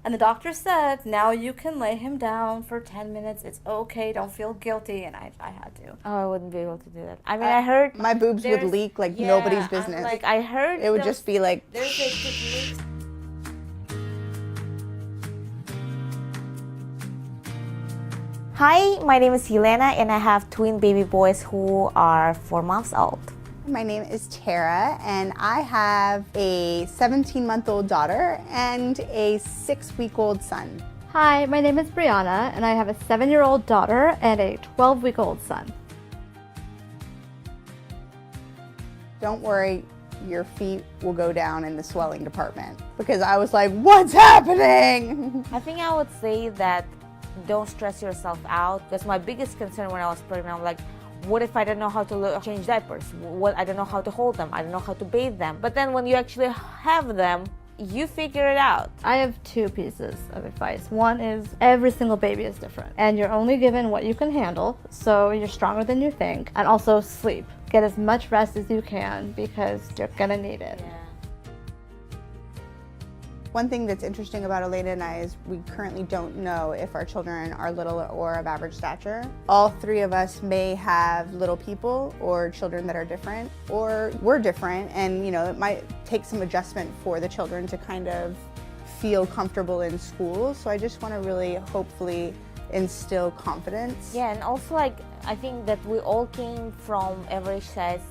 And the doctor said, now you can lay him down for 10 minutes. It's okay. Don't feel guilty. And I had to. Oh, I wouldn't be able to do that. I mean, I heard my boobs would leak like nobody's business. Like I heard it would just be like. There's a technique. Hi, my name is Helena, and I have twin baby boys who are 4 months old. My name is Tara, and I have a 17-month-old daughter and a 6-week-old son. Hi, my name is Brianna, and I have a 7-year-old daughter and a 12-week-old son. Don't worry, your feet will go down in the swelling department. Because I was like, what's happening? I think I would say that don't stress yourself out. That's my biggest concern when I was pregnant. I'm like, what if I don't know how to change diapers? I don't know how to hold them. I don't know how to bathe them. But then when you actually have them, you figure it out. I have 2 pieces of advice. One is every single baby is different, and you're only given what you can handle, so you're stronger than you think. And also sleep. Get as much rest as you can because you're gonna need it. Yeah. One thing that's interesting about Elena and I is we currently don't know if our children are little or of average stature. All 3 of us may have little people or children that are different, or we're different, and it might take some adjustment for the children to kind of feel comfortable in school. So I just want to really hopefully instill confidence. Yeah, and also I think that we all came from average size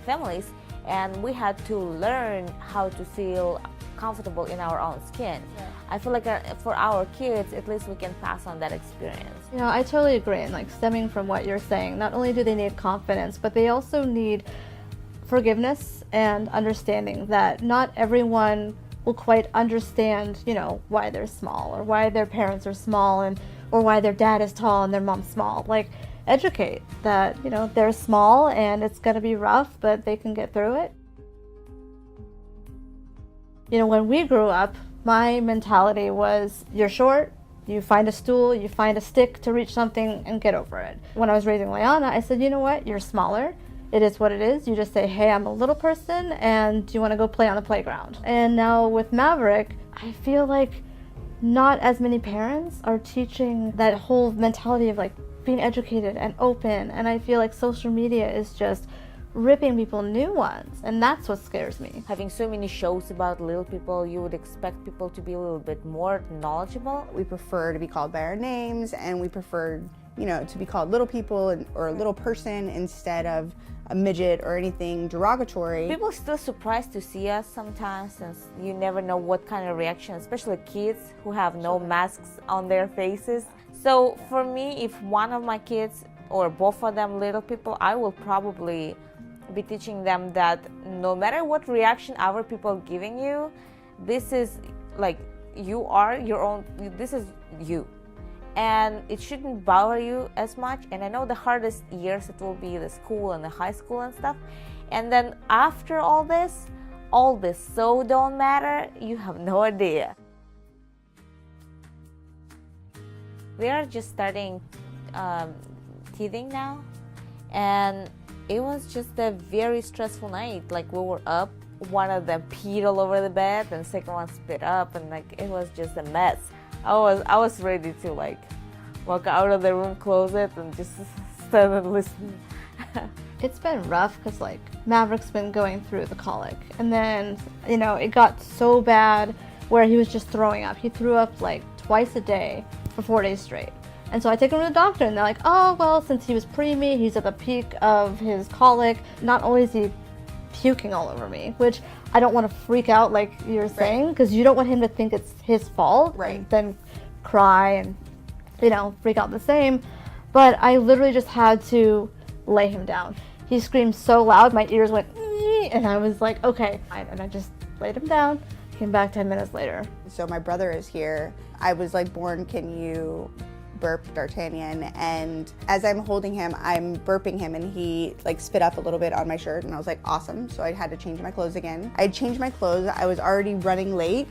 families, and we had to learn how to feel comfortable in our own skin. Yeah. I feel like for our kids, at least we can pass on that experience. I totally agree. And stemming from what you're saying, not only do they need confidence, but they also need forgiveness and understanding that not everyone will quite understand, why they're small or why their parents are small or why their dad is tall and their mom's small. Educate that, they're small and it's going to be rough, but they can get through it. When we grew up, my mentality was you're short, you find a stool, you find a stick to reach something and get over it. When I was raising Leanna, I said, you know what, you're smaller. It is what it is. You just say, hey, I'm a little person and do you want to go play on the playground? And now with Maverick, I feel like not as many parents are teaching that whole mentality of being educated and open. And I feel like social media is just ripping people new ones, and that's what scares me. Having so many shows about little people, you would expect people to be a little bit more knowledgeable. We prefer to be called by our names, and we prefer, to be called little people or a little person instead of a midget or anything derogatory. People are still surprised to see us sometimes, since you never know what kind of reaction, especially kids who have no masks on their faces. So for me, if one of my kids or both of them little people, I will probably be teaching them that no matter what reaction other people are giving you, this is you are your own, this is you, and it shouldn't bother you as much. And I know the hardest years it will be the school and the high school and stuff, and then after all this so don't matter, you have no idea. We are just starting teething now, and it was just a very stressful night. We were up, one of them peed all over the bed, and the second one spit up, and it was just a mess. I was ready to walk out of the room, close it, and just stand and listen. It's been rough because Maverick's been going through the colic, and then it got so bad where he was just throwing up. He threw up twice a day for 4 days straight. And so I take him to the doctor, and they're like, oh, well, since he was preemie, he's at the peak of his colic. Not only is he puking all over me, which I don't want to freak out like you're saying, because you don't want him to think it's his fault, right? And then cry and, freak out the same. But I literally just had to lay him down. He screamed so loud, my ears went, and I was like, okay. And I just laid him down, came back 10 minutes later. So my brother is here. I was born, can you burp D'Artagnan? And as I'm holding him, I'm burping him, and he spit up a little bit on my shirt, and I was like, awesome. So I had to change my clothes again. I changed my clothes. I was already running late,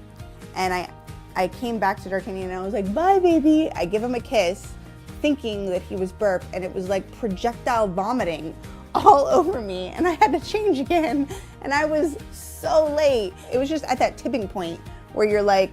and I came back to D'Artagnan, and I was like, bye, baby. I give him a kiss, thinking that he was burped, and it was projectile vomiting all over me, and I had to change again, and I was so late. It was just at that tipping point where you're like,